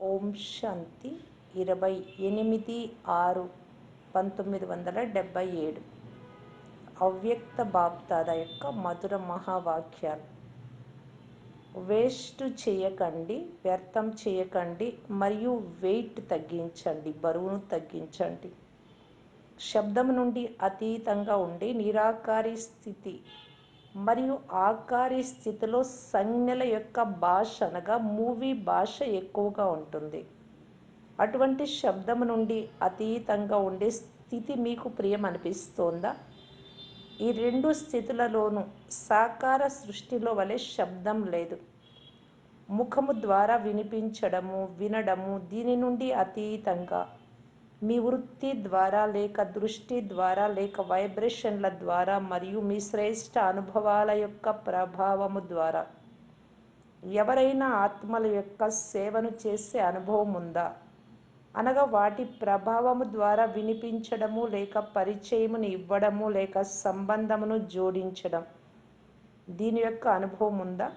ఓం శాంతి 28/6/1977 అవ్యక్త బాప్దాద యొక్క మధుర మహావాక్యాలు. వేస్ట్ చేయకండి, వ్యర్థం చేయకండి మరియు వెయిట్ తగ్గించండి, బరువును తగ్గించండి. శబ్దం నుండి అతీతంగా ఉండి నిరాకారి స్థితి మరియు ఆకారి స్థితిలో సంజ్ఞల యొక్క భాష అనగా మూవీ భాష ఎక్కువగా ఉంటుంది. అటువంటి శబ్దం నుండి అతీతంగా ఉండే స్థితి మీకు ప్రియం అనిపిస్తోందా? ఈ రెండు స్థితులలోనూ సాకార సృష్టిలో వలె శబ్దం లేదు. ముఖము ద్వారా వినిపించడము, వినడము, దీని నుండి అతీతంగా మీ వృత్తి ద్వారా లేక దృష్టి ద్వారా లేక వైబ్రేషన్ల ద్వారా మరియు మీ శ్రేష్ఠ అనుభవాల యొక్క ప్రభావము ద్వారా ఎవరైనా ఆత్మల యొక్క సేవను చేసే అనుభవం ఉందా? అనగా వాటి ప్రభావము ద్వారా వినిపించడము లేక పరిచయమును ఇవ్వడము లేక సంబంధమును జోడించడం, దీని యొక్క అనుభవం ఉందా?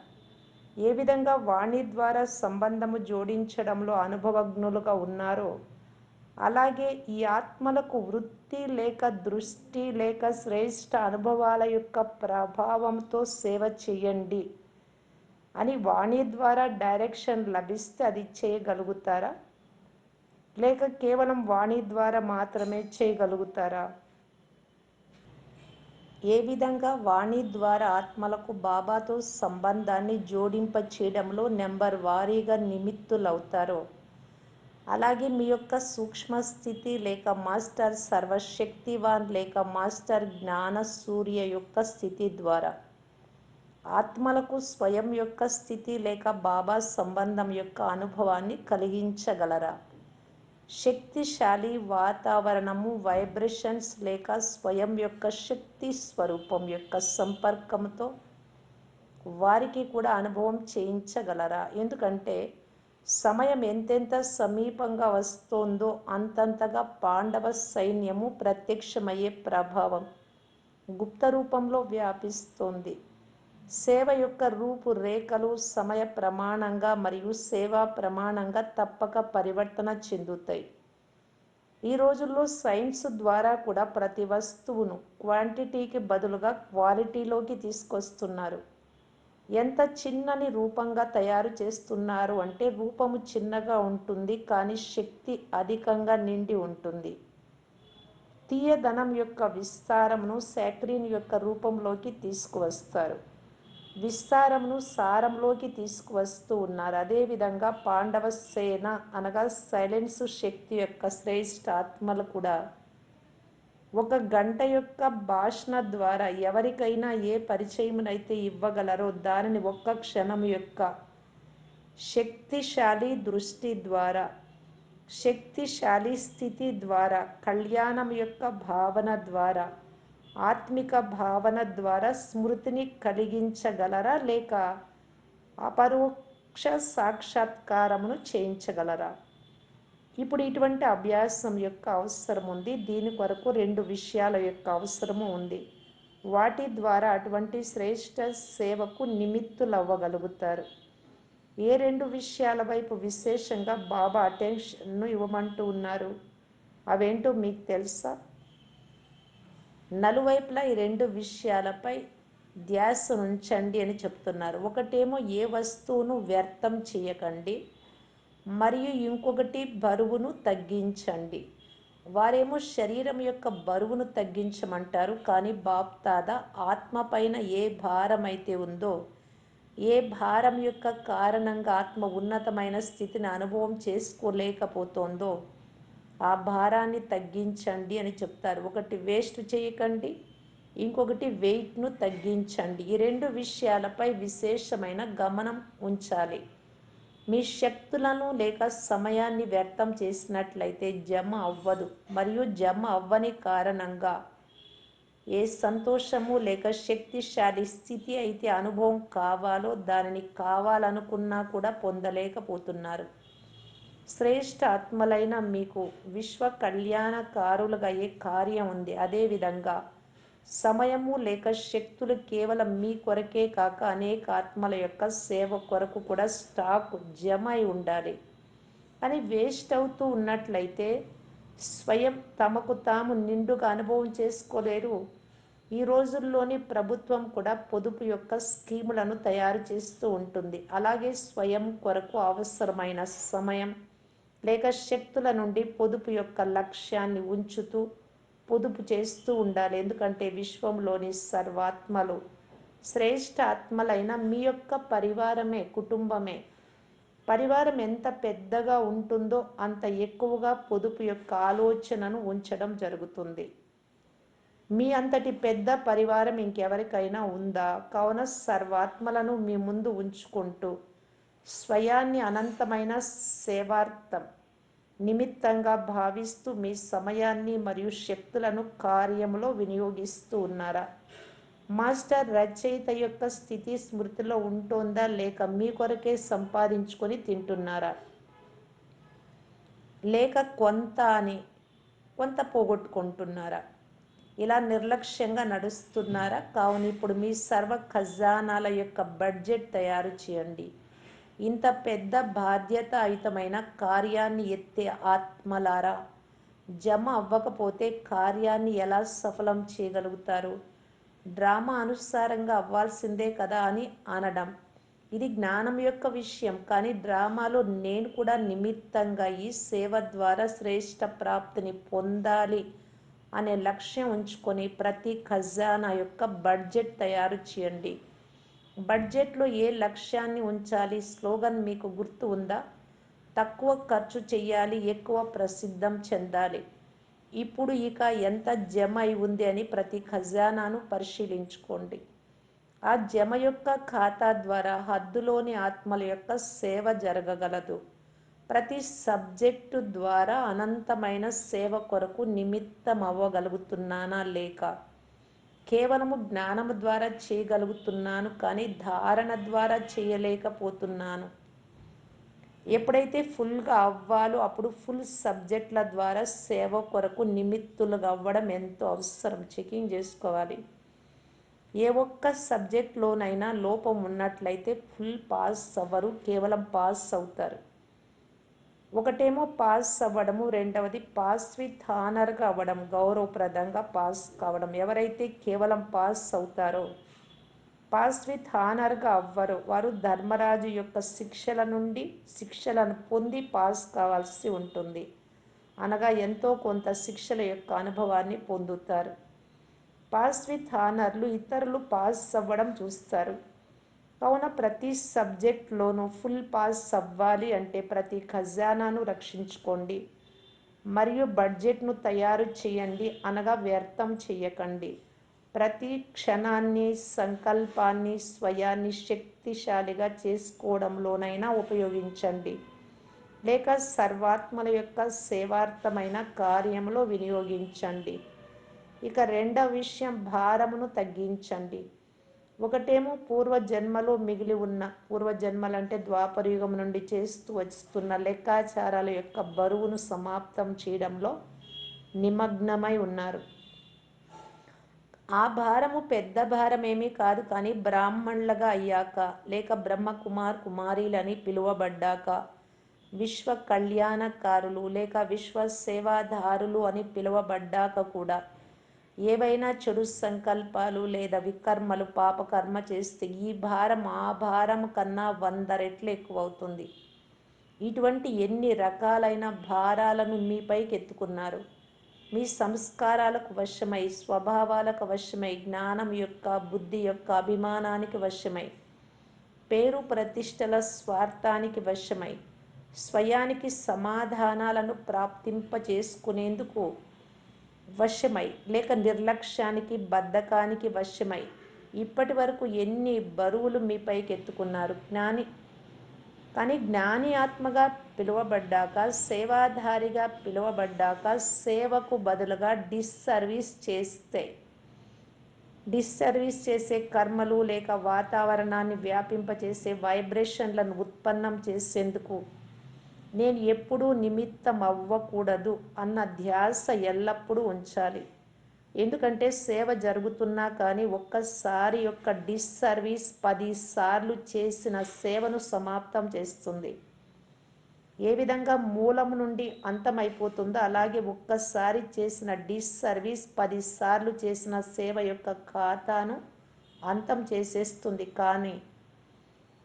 ఏ విధంగా వాణి ద్వారా సంబంధము జోడించడంలో అనుభవజ్ఞులుగా ఉన్నారో అలాగే ఈ ఆత్మలకు వృత్తి లేక దృష్టి లేక శ్రేష్ఠ అనుభవాల యొక్క ప్రభావంతో సేవ చేయండి అని వాణి ద్వారా డైరెక్షన్ లభిస్తే అది చేయగలుగుతారా? లేక కేవలం వాణి ద్వారా మాత్రమే చేయగలుగుతారా? ఏ విధంగా వాణి ద్వారా ఆత్మలకు బాబాతో సంబంధాన్ని జోడింప చేయడంలో నెంబర్ వారీగా నిమిత్తులవుతారో అలాగే మీ యొక్క సూక్ష్మ స్థితి లేక మాస్టర్ సర్వశక్తివాన్ లేక మాస్టర్ జ్ఞాన సూర్య యొక్క స్థితి ద్వారా ఆత్మలకు స్వయం యొక్క స్థితి లేక బాబా సంబంధం యొక్క అనుభవాన్ని కలిగించగలరా? శక్తిశాలి వాతావరణము, వైబ్రేషన్స్ లేక స్వయం యొక్క శక్తి స్వరూపం యొక్క సంపర్కంతో వారికి కూడా అనుభవం చేయించగలరా? ఎందుకంటే సమయం ఎంతెంత సమీపంగా వస్తోందో అంతంతగా పాండవ సైన్యము ప్రత్యక్షమయ్యే ప్రభావం గుప్త రూపంలో వ్యాపిస్తోంది. సేవ యొక్క రూపురేఖలు సమయ ప్రమాణంగా మరియు సేవా ప్రమాణంగా తప్పక పరివర్తన చెందుతాయి. ఈ రోజుల్లో సైన్స్ ద్వారా కూడా ప్రతి వస్తువును క్వాంటిటీకి బదులుగా క్వాలిటీలోకి తీసుకొస్తున్నారు. ఎంత చిన్నని రూపంగా తయారు చేస్తున్నారు అంటే రూపము చిన్నగా ఉంటుంది కానీ శక్తి అధికంగా నిండి ఉంటుంది. తీయదనం యొక్క విస్తారమును సాక్రిన్ యొక్క రూపంలోకి తీసుకువస్తారు, విస్తారమును సారంలోకి తీసుకువస్తూ ఉన్నారు. అదేవిధంగా పాండవ సేన అనగా సైలెన్స్ శక్తి యొక్క శ్రేష్ఠ ఆత్మలు కూడా 1 గంట యొక్క భాషణ ద్వారా ఎవరికైనా ఏ పరిచయమునైతే ఇవ్వగలరో దానిని 1 క్షణం యొక్క శక్తిశాలి దృష్టి ద్వారా, శక్తిశాలి స్థితి ద్వారా, కళ్యాణం యొక్క భావన ద్వారా, ఆత్మిక భావన ద్వారా స్మృతిని కలిగించగలరా లేక అపరోక్ష సాక్షాత్కారమును చేయించగలరా? ఇప్పుడు ఇటువంటి అభ్యాసం యొక్క అవసరం ఉంది. దీని కొరకు 2 విషయాల యొక్క అవసరము ఉంది. వాటి ద్వారా అటువంటి శ్రేష్ఠ సేవకు నిమిత్తులవ్వగలుగుతారు. ఏ 2 విషయాల వైపు విశేషంగా బాబా అటెన్షన్ను ఇవ్వమంటూ ఉన్నారు? అవేంటో మీకు తెలుసా? నలువైపులా ఈ 2 విషయాలపై ధ్యాస ఉంచండి అని చెప్తున్నారు. ఒకటేమో ఏ వస్తువును వ్యర్థం చేయకండి మరియు ఇంకొకటి బరువును తగ్గించండి. వారేమో శరీరం యొక్క బరువును తగ్గించమంటారు, కానీ బాప్దాదా ఆత్మ పైన ఏ భారం అయితే ఉందో, ఏ భారం యొక్క కారణంగా ఆత్మ ఉన్నతమైన స్థితిని అనుభవం చేసుకోలేకపోతోందో ఆ భారాన్ని తగ్గించండి అని చెప్తారు. ఒకటి వేస్ట్ చేయకండి, ఇంకొకటి వెయిట్ను తగ్గించండి. ఈ 2 విషయాలపై విశేషమైన గమనం ఉంచాలి. మీ శక్తులను లేక సమయాన్ని వ్యర్థం చేసినట్లయితే జమ అవ్వదు మరియు జమ అవ్వని కారణంగా ఏ సంతోషము లేక శక్తిశాలి స్థితి అయితే అనుభవం కావాలో దానిని కావాలనుకున్నా కూడా పొందలేకపోతున్నారు. శ్రేష్ఠ ఆత్మలైన మీకు విశ్వ కళ్యాణకారులుగా అయ్యే కార్యం ఉంది. అదేవిధంగా సమయము లేక శక్తులు కేవలం మీ కొరకే కాక అనేక ఆత్మల యొక్క సేవ కొరకు కూడా స్టాక్ జమ అయి ఉండాలి. కానీ వేస్ట్ అవుతూ ఉన్నట్లయితే స్వయం తమకు తాము నిండుగా అనుభవం చేసుకోలేరు. ఈ రోజుల్లోని ప్రభుత్వం కూడా పొదుపు యొక్క స్కీములను తయారు చేస్తూ ఉంటుంది. అలాగే స్వయం కొరకు అవసరమైన సమయం లేక శక్తుల నుండి పొదుపు యొక్క లక్ష్యాన్ని ఉంచుతూ పొదుపు చేస్తూ ఉండాలి. ఎందుకంటే విశ్వంలోని సర్వాత్మలు శ్రేష్ఠ ఆత్మలైన మీ యొక్క పరివారమే, కుటుంబమే. పరివారం ఎంత పెద్దగా ఉంటుందో అంత ఎక్కువగా పొదుపు యొక్క ఆలోచనను ఉంచడం జరుగుతుంది. మీ అంతటి పెద్ద పరివారం ఇంకెవరికైనా ఉందా? కావున సర్వాత్మలను మీ ముందు ఉంచుకుంటూ స్వయాన్ని అనంతమైన సేవార్థం నిమిత్తంగా భావిస్తూ మీ సమయాన్ని మరియు శక్తులను కార్యములో వినియోగిస్తూ ఉన్నారా? మాస్టర్ రచయిత యొక్క స్థితి స్మృతిలో ఉంటోందా, లేక మీ కొరకే సంపాదించుకొని తింటున్నారా? లేక కొంత అని కొంత పోగొట్టుకుంటున్నారా? ఇలా నిర్లక్ష్యంగా నడుస్తున్నారా? కావున ఇప్పుడు మీ సర్వ ఖజానాల యొక్క బడ్జెట్ తయారు చేయండి. ఇంత పెద్ద బాధ్యతాయుతమైన కార్యాన్ని ఎత్తే ఆత్మలారా, జమ అవ్వకపోతే కార్యాన్ని ఎలా సఫలం చేయగలుగుతారు? డ్రామా అనుసారంగా అవ్వాల్సిందే కదా అని అనడం, ఇది జ్ఞానం యొక్క విషయం. కానీ డ్రామాలో నేను కూడా నిమిత్తంగా ఈ సేవ ద్వారా శ్రేష్ఠ ప్రాప్తిని పొందాలి అనే లక్ష్యం ఉంచుకొని ప్రతి ఖజానా యొక్క బడ్జెట్ తయారు చేయండి. బడ్జెట్లో ఏ లక్ష్యాన్ని ఉంచాలి? స్లోగన్ మీకు గుర్తు ఉందా? తక్కువ ఖర్చు చేయాలి, ఎక్కువ ప్రసిద్ధం చెందాలి. ఇప్పుడు ఇక ఎంత జమ అయి ఉంది అని ప్రతి ఖజానాను పరిశీలించుకోండి. ఆ జమ యొక్క ఖాతా ద్వారా హద్దులోని ఆత్మల యొక్క సేవ జరగగలదు. ప్రతి సబ్జెక్టు ద్వారా అనంతమైన సేవ కొరకు నిమిత్తం అవ్వగలుగుతున్నానా, లేక కేవలము జ్ఞానము ద్వారా చేయగలుగుతున్నాను కానీ ధారణ ద్వారా చేయలేకపోతున్నాను? ఎప్పుడైతే ఫుల్గా అవ్వాలో అప్పుడు ఫుల్ సబ్జెక్టుల ద్వారా సేవ కొరకు నిమిత్తులుగా అవ్వడం ఎంతో అవసరం. చెకింగ్ చేసుకోవాలి. ఏ ఒక్క సబ్జెక్ట్లోనైనా లోపం ఉన్నట్లయితే ఫుల్ పాస్ అవ్వరు, కేవలం పాస్ అవుతారు. ఒకటేమో పాస్ అవ్వడము, రెండవది పాస్ విత్ హానర్గా అవ్వడం, గౌరవప్రదంగా పాస్ కావడం. ఎవరైతే కేవలం పాస్ అవుతారో, పాస్ విత్ హానర్గా అవ్వరు, వారు ధర్మరాజు యొక్క శిక్షలను పొంది పాస్ కావాల్సి ఉంటుంది. అనగా ఎంతో కొంత శిక్షల యొక్క అనుభవాన్ని పొందుతారు. పాస్ విత్ హానర్లు ఇతరులు పాస్ అవ్వడం చూస్తారు. కావున ప్రతి సబ్జెక్ట్లోనూ ఫుల్ పాస్ అవ్వాలి అంటే ప్రతి ఖజానాను రక్షించుకోండి మరియు బడ్జెట్ను తయారు చేయండి, అనగా వ్యర్థం చేయకండి. ప్రతి క్షణాన్ని, సంకల్పాన్ని స్వయాన్ని శక్తిశాలిగా చేసుకోవడంలోనైనా ఉపయోగించండి, లేక సర్వాత్మల యొక్క సేవార్థమైన కార్యంలో వినియోగించండి. ఇక రెండవ విషయం, భారమును తగ్గించండి. ఒకటేమో పూర్వజన్మలో మిగిలి ఉన్న, పూర్వజన్మలంటే ద్వాపరయుగం నుండి చేస్తూ వస్తున్న లెక్కాచారాల యొక్క బరువును సమాప్తం చేయడంలో నిమగ్నమై ఉన్నారు. ఆ భారము పెద్ద భారమేమీ కాదు, కానీ బ్రాహ్మణులుగా అయ్యాక లేక బ్రహ్మకుమార్ కుమారీలని పిలువబడ్డాక, విశ్వ కళ్యాణకారులు లేక విశ్వ సేవాదారులు అని పిలువబడ్డాక కూడా ఏవైనా చెడు సంకల్పాలు లేదా వికర్మలు, పాపకర్మ చేస్తే ఈ భారం ఆ భారం కన్నా 100 రెట్లు ఎక్కువ అవుతుంది. ఇటువంటి ఎన్ని రకాలైన భారాలను మీపైకి ఎత్తుకున్నారు. మీ సంస్కారాలకు వశమై, స్వభావాలకు వశమై, జ్ఞానం యొక్క, బుద్ధి యొక్క అభిమానానికి వశమై, పేరు ప్రతిష్టల స్వార్థానికి వశమై, స్వయానికి సమాధానాలను ప్రాప్తింపచేసుకునేందుకు వశమై, లేక నిర్లక్ష్యానికి, బద్ధకానికి వశమై ఇప్పటి వరకు ఎన్ని బరువులు మీపైకి ఎత్తుకున్నారు. కానీ జ్ఞాని ఆత్మగా పిలువబడ్డాక, సేవాధారిగా పిలువబడ్డాక సేవకు బదులుగా డిస్సర్వీస్ చేసే కర్మలు లేక వాతావరణాన్ని వ్యాపింపచేసే వైబ్రేషన్లను ఉత్పన్నం చేసేందుకు నేను ఎప్పుడూ నిమిత్తం అవ్వకూడదు అన్న ధ్యాస ఎల్లప్పుడూ ఉంచాలి. ఎందుకంటే సేవ జరుగుతున్నా కానీ ఒక్కసారి యొక్క డిస్సర్వీస్ 10 సార్లు చేసిన సేవను సమాప్తం చేస్తుంది. ఏ విధంగా మూలం నుండి అంతమైపోతుందో అలాగే ఒక్కసారి చేసిన డిస్సర్వీస్ 10 సార్లు చేసిన సేవ యొక్క ఖాతాను అంతం చేసేస్తుంది. కానీ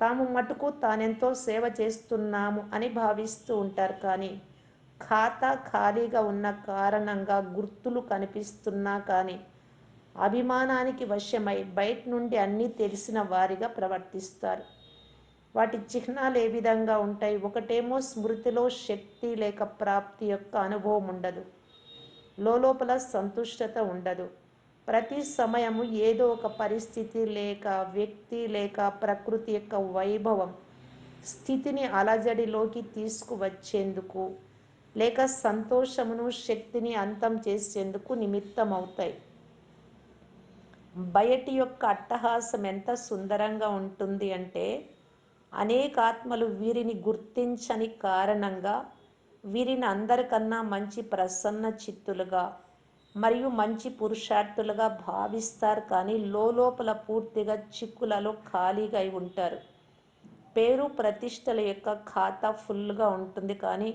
తాము మటుకు తానెంతో సేవ చేస్తున్నాము అని భావిస్తూ ఉంటారు. కానీ ఖాతా ఖాళీగా ఉన్న కారణంగా గుర్తులు కనిపిస్తున్నా కానీ అభిమానానికి వశమై బయట నుండి అన్నీ తెలిసిన వారిగా ప్రవర్తిస్తారు. వాటి చిహ్నాలు ఏ విధంగా ఉంటాయి? ఒకటేమో స్మృతిలో శక్తి లేక ప్రాప్తి యొక్క అనుభవం ఉండదు. లోపల సంతుష్టత ఉండదు. ప్రతి సమయము ఏదో ఒక పరిస్థితి లేక వ్యక్తి లేక ప్రకృతి యొక్క వైభవం స్థితిని అలజడిలోకి తీసుకువచ్చేందుకు లేక సంతోషమును శక్తిని అంతం చేసేందుకు నిమిత్తమవుతాయి. బయటి యొక్క అట్టహాసం ఎంత సుందరంగా ఉంటుంది అంటే అనేక ఆత్మలు వీరిని గుర్తించని కారణంగా వీరిని అందరికన్నా మంచి ప్రసన్న చిత్తులుగా మరియు మంచి పురుషార్థులుగా భావిస్తారు. కానీ లోపల పూర్తిగా చిక్కులలో ఖాళీగా అయి ఉంటారు. పేరు ప్రతిష్టల యొక్క ఖాతా ఫుల్గా ఉంటుంది. కానీ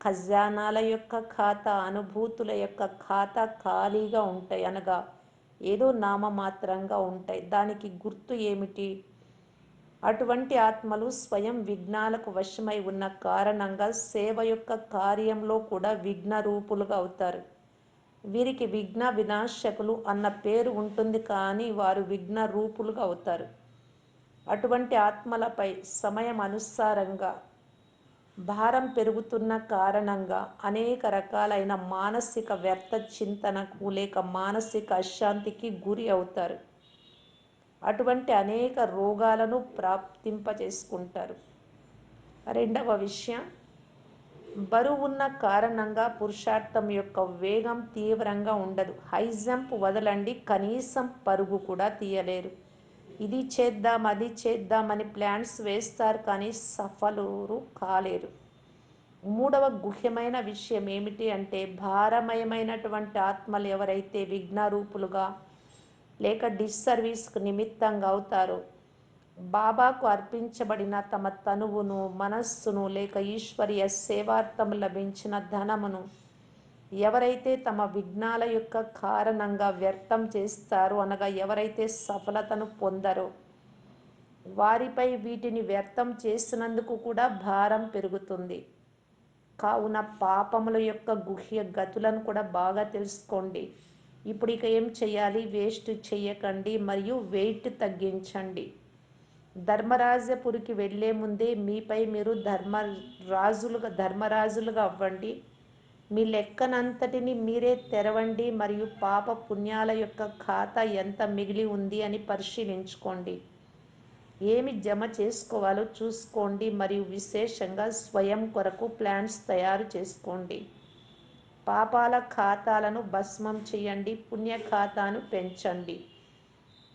ఖజానాల యొక్క ఖాతా అనుభూతుల యొక్క ఖాతా ఖాళీగా ఉంటాయి. అనగా ఏదో నామమాత్రంగా ఉంటాయి. దానికి గుర్తు ఏమిటి? అటువంటి ఆత్మలు స్వయం విఘ్నాలకు వశమై ఉన్న కారణంగా సేవ యొక్క కార్యంలో కూడా విఘ్న రూపులుగా అవుతారు. వీరికి విఘ్న వినాశకులు అన్న పేరు ఉంటుంది. కానీ వారు విఘ్న రూపులుగా అవుతారు. అటువంటి ఆత్మలపై సమయం అనుసారంగా భారం పెరుగుతున్న కారణంగా అనేక రకాలైన మానసిక వ్యర్థ చింతనకు లేక మానసిక అశాంతికి గురి అవుతారు. అటువంటి అనేక రోగాలను ప్రాప్తింపచేసుకుంటారు. రెండవ విషయం, బరువున్న కారణంగా పురుషార్థం యొక్క వేగం తీవ్రంగా ఉండదు. హై జంప్ వదలండి, కనీసం పరుగు కూడా తీయలేరు. ఇది చేద్దాం అది చేద్దామని ప్లాన్స్ వేస్తారు కానీ సఫలురు కాలేరు. మూడవ గుహ్యమైన విషయం ఏమిటి అంటే భారమయమైనటువంటి ఆత్మలు ఎవరైతే విఘ్నరూపులుగా లేక డిస్సర్వీస్కు నిమిత్తంగా అవుతారో బాబాకు అర్పించబడిన తమ తనువును మనస్సును లేక ఈశ్వరీయ సేవార్థం లభించిన ధనమును ఎవరైతే తమ విఘ్నాల యొక్క కారణంగా వ్యర్థం చేస్తారో అనగా ఎవరైతే సఫలతను పొందరో వారిపై వీటిని వ్యర్థం చేసినందుకు కూడా భారం పెరుగుతుంది. కావున పాపముల యొక్క గుహ్య గతులను కూడా బాగా తెలుసుకోండి. ఇప్పుడు ఇక ఏం చేయాలి? వేస్ట్ చేయకండి మరియు వెయిట్ తగ్గించండి. ధర్మరాజపురికి వెళ్ళే ముందే మీపై మీరు ధర్మరాజులుగా అవ్వండి. మీ లెక్కనంతటిని మీరే తెరవండి మరియు పాప పుణ్యాల యొక్క ఖాతా ఎంత మిగిలి ఉంది అని పరిశీలించుకోండి. ఏమి జమ చేసుకోవాలో చూసుకోండి మరియు విశేషంగా స్వయం కొరకు ప్లాన్స్ తయారు చేసుకోండి. పాపాల ఖాతాలను భస్మం చేయండి, పుణ్య ఖాతాను పెంచండి.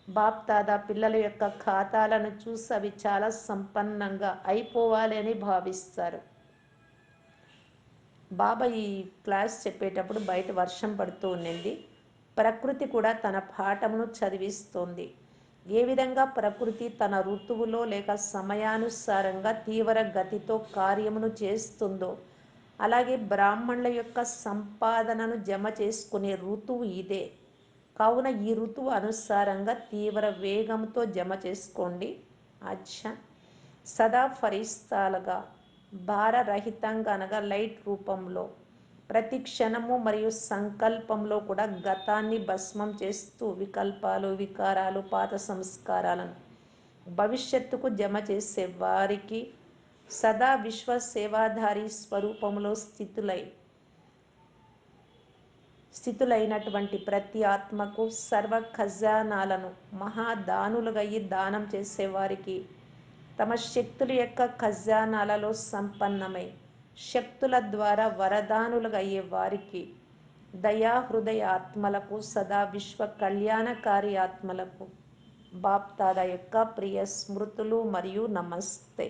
బాప్ దాదా పిల్లల యొక్క ఖాతాలను చూసి అవి చాలా సంపన్నంగా అయిపోవాలి అని భావిస్తారు. బాబా ఈ క్లాస్ చెప్పేటప్పుడు బయట వర్షం పడుతూ ఉండింది. ప్రకృతి కూడా తన పాఠమును చదివిస్తోంది. ఏ విధంగా ప్రకృతి తన ఋతువులో లేక సమయానుసారంగా తీవ్ర గతితో కార్యమును చేస్తుందో అలాగే బ్రాహ్మణుల యొక్క సంపాదనను జమ చేసుకునే ఋతువు ఇదే. కావున ఈ ఋతువు అనుసారంగా తీవ్ర వేగంతో జమ చేసుకోండి. అచ్చా, సదా ఫరిస్తాలుగా భారరహితంగా అనగా లైట్ రూపంలో ప్రతి క్షణము మరియు సంకల్పంలో కూడా గతాన్ని భస్మం చేస్తూ వికల్పాలు వికారాలు పాత సంస్కారాలను భవిష్యత్తుకు జమ చేసే వారికి సదా విశ్వ సేవాధారి స్వరూపంలో స్థితులైనటువంటి ప్రతి ఆత్మకు సర్వ ఖజానాలను మహాదానులుగా ఈ దానం చేసేవారికి తమ శక్తుల యొక్క ఖజానాలలో సంపన్నమై శక్తుల ద్వారా వరదానులుగా అయ్యే వారికి దయాహృదయ ఆత్మలకు సదా విశ్వ కళ్యాణకారి ఆత్మలకు బాప్ దాదా యొక్క ప్రియ స్మృతులు మరియు నమస్తే.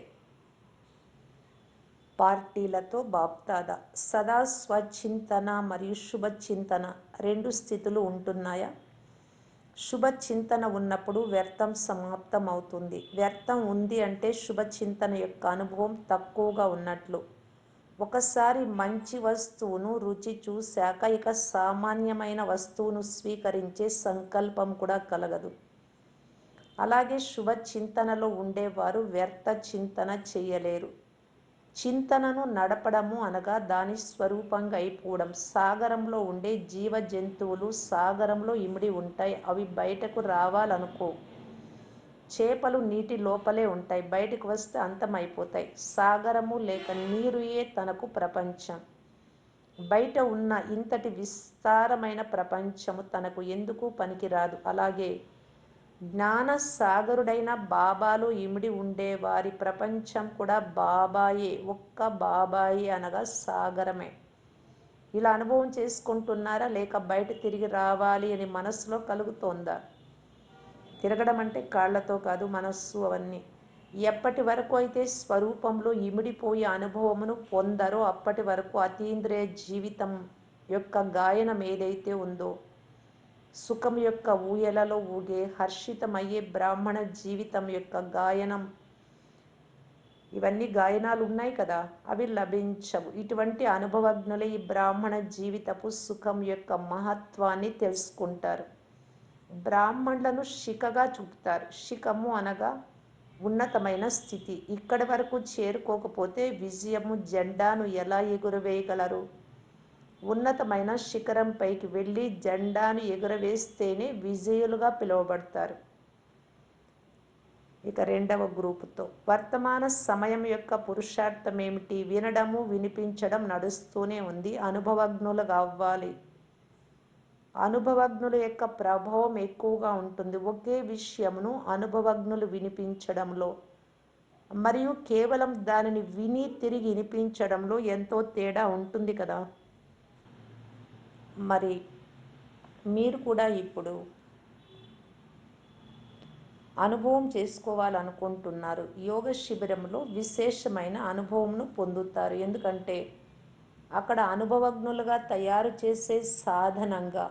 పార్టీలతో బాప్ దాదా సదా స్వచింతన మరియు శుభచింతన రెండు స్థితులు ఉంటున్నాయా? శుభచింతన ఉన్నప్పుడు వ్యర్థం సమాప్తం అవుతుంది. వ్యర్థం ఉంది అంటే శుభచింతన యొక్క అనుభవం తక్కువగా ఉన్నట్లు. ఒకసారి మంచి వస్తువును రుచి చూశాక ఇక సామాన్యమైన వస్తువును స్వీకరించే సంకల్పం కూడా కలగదు. అలాగే శుభ చింతనలో ఉండేవారు వ్యర్థ చింతన చేయలేరు. చింతనను నడపడము అనగా దాని స్వరూపంగా అయిపోవడం. సాగరంలో ఉండే జీవ జంతువులు సాగరంలో ఇమిడి ఉంటాయి, అవి బయటకు రావాలనుకో. చేపలు నీటి లోపలే ఉంటాయి, బయటకు వస్తే అంతమైపోతాయి. సాగరము లేక నీరుయే తనకు ప్రపంచం. బయట ఉన్న ఇంతటి విస్తారమైన ప్రపంచము తనకు ఎందుకు పనికిరాదు. అలాగే జ్ఞాన సాగరుడైన బాబాలో ఇమిడి ఉండే వారి ప్రపంచం కూడా బాబాయే, ఒక్క బాబాయే అనగా సాగరమే. ఇలా అనుభవం చేసుకుంటున్నారా, లేక బయట తిరిగి రావాలి అని మనసులో కలుగుతోందా? తిరగడం అంటే కాళ్లతో కాదు, మనస్సు అవన్నీ. ఎప్పటి వరకు అయితే స్వరూపంలో ఇమిడిపోయే అనుభవమును పొందరో అప్పటి వరకు అతీంద్రియ జీవితం యొక్క గాయనం ఏదైతే ఉందో, సుఖం యొక్క ఊయలలో ఊగే హర్షితమయ్యే బ్రాహ్మణ జీవితం యొక్క గాయనం, ఇవన్నీ గాయనాలు ఉన్నాయి కదా, అవి లభించవు. ఇటువంటి అనుభవజ్ఞులు ఈ బ్రాహ్మణ జీవితపు సుఖం యొక్క మహత్వాన్ని తెలుసుకుంటారు. బ్రాహ్మణులను శిఖగా చూపుతారు. శిఖము అనగా ఉన్నతమైన స్థితి. ఇక్కడి వరకు చేరుకోకపోతే విజయము జెండాను ఎలా ఎగురవేయగలరు? ఉన్నతమైన శిఖరం పైకి వెళ్ళి జెండాను ఎగురవేస్తేనే విజయులుగా పిలువబడతారు. ఇక రెండవ గ్రూపుతో వర్తమాన సమయం యొక్క పురుషార్థం ఏమిటి? వినడము వినిపించడం నడుస్తూనే ఉంది. అనుభవజ్ఞులుగా అవ్వాలి. అనుభవజ్ఞుల యొక్క ప్రభావం ఎక్కువగా ఉంటుంది ఒకే విషయమును అనుభవజ్ఞులు వినిపించడంలో, మరియు కేవలం దానిని విని తిరిగి వినిపించడంలో ఎంతో తేడా ఉంటుంది కదా. మరి మీరు కూడా ఇప్పుడు అనుభవం చేసుకోవాలనుకుంటున్నారు. యోగ శిబిరంలో విశేషమైన అనుభవంను పొందుతారు. ఎందుకంటే అక్కడ అనుభవజ్ఞులుగా తయారు చేసే సాధనంగా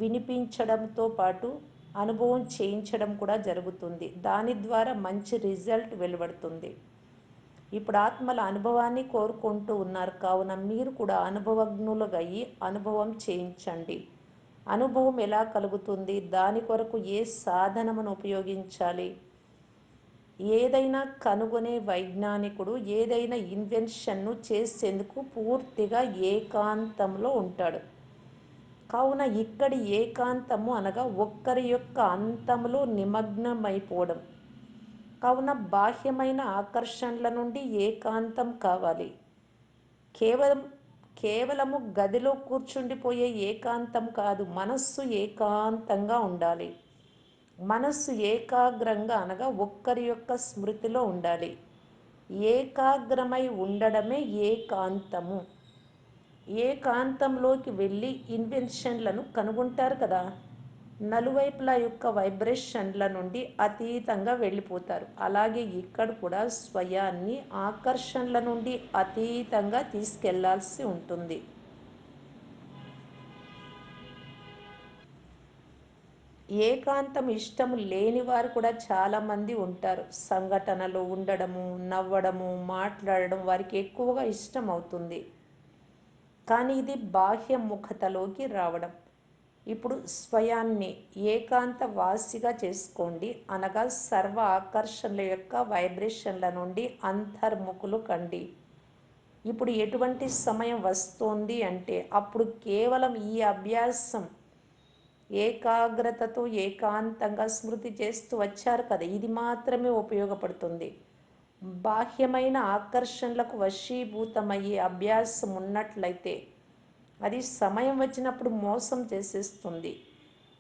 వినిపించడంతో పాటు అనుభవం చేయించడం కూడా జరుగుతుంది. దాని ద్వారా మంచి రిజల్ట్ వెలువడుతుంది. ఇప్పుడు ఆత్మల అనుభవాన్ని కోరుకుంటూ ఉన్నారు కావున మీరు కూడా అనుభవజ్ఞులుగా అయ్యి అనుభవం చేయించండి. అనుభవం ఎలా కలుగుతుంది? దాని కొరకు ఏ సాధనమును ఉపయోగించాలి? ఏదైనా కనుగొనే వైజ్ఞానికుడు ఏదైనా ఇన్వెన్షన్ను చేసేందుకు పూర్తిగా ఏకాంతంలో ఉంటాడు. కావున ఇక్కడి ఏకాంతము అనగా ఒక్కరి యొక్క అంతములో నిమగ్నమైపోవడం. కావున బాహ్యమైన ఆకర్షణల నుండి ఏకాంతం కావాలి. కేవలము గదిలో కూర్చుండిపోయే ఏకాంతం కాదు, మనస్సు ఏకాంతంగా ఉండాలి. మనస్సు ఏకాగ్రంగా అనగా ఒక్కరి యొక్క స్మృతిలో ఉండాలి. ఏకాగ్రమై ఉండడమే ఏకాంతము. ఏకాంతంలోకి వెళ్ళి ఇన్వెన్షన్లను కనుగొంటారు కదా, నలువైపుల యొక్క వైబ్రేషన్ల నుండి అతీతంగా వెళ్ళిపోతారు. అలాగే ఇక్కడ కూడా స్వయాన్ని ఆకర్షణల నుండి అతీతంగా తీసుకెళ్లాల్సి ఉంటుంది. ఏకాంతం ఇష్టం లేని వారు కూడా చాలామంది ఉంటారు. సంఘటనలో ఉండడము, నవ్వడము, మాట్లాడడం వారికి ఎక్కువగా ఇష్టం అవుతుంది. కానీ ఇది బాహ్యముఖతలోకి రావడం. ఇప్పుడు స్వయాన్ని ఏకాంత వాసిగా చేసుకోండి, అనగా సర్వ ఆకర్షణల యొక్క వైబ్రేషన్ల నుండి అంతర్ముఖులు కండి. ఇప్పుడు ఎటువంటి సమయం వస్తోంది అంటే అప్పుడు కేవలం ఈ అభ్యాసం ఏకాగ్రతతో ఏకాంతంగా స్మృతి చేస్తూ వచ్చారు కదా, ఇది మాత్రమే ఉపయోగపడుతుంది. బాహ్యమైన ఆకర్షణలకు వశీభూతమయ్యే అభ్యాసం ఉన్నట్లయితే అది సమయం వచ్చినప్పుడు మోసం చేసేస్తుంది.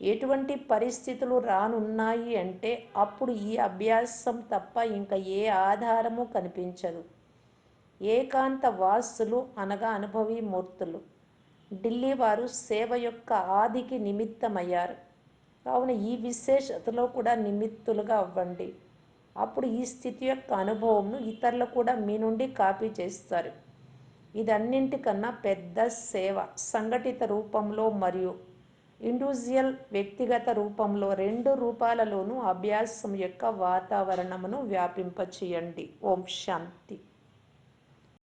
ఎటువంటి పరిస్థితులు రానున్నాయి అంటే అప్పుడు ఈ అభ్యాసం తప్ప ఇంకా ఏ ఆధారము కనిపించదు. ఏకాంత వాసులు అనగా అనుభవీ మూర్తులు. ఢిల్లీ వారు సేవ యొక్క ఆదికి నిమిత్తమయ్యారు. కావున ఈ విశేషతలో కూడా నిమిత్తులుగా అవ్వండి. అప్పుడు ఈ స్థితి యొక్క అనుభవంను ఇతరులు కూడా మీ నుండి కాపీ చేస్తారు. ఇదన్నింటికన్నా పెద్ద సేవ. సంఘటిత రూపంలో మరియు ఇండివిజువల్ వ్యక్తిగత రూపంలో రెండు రూపాలలోనూ అభ్యాసం యొక్క వాతావరణమును వ్యాపింపచేయండి. ఓం శాంతి.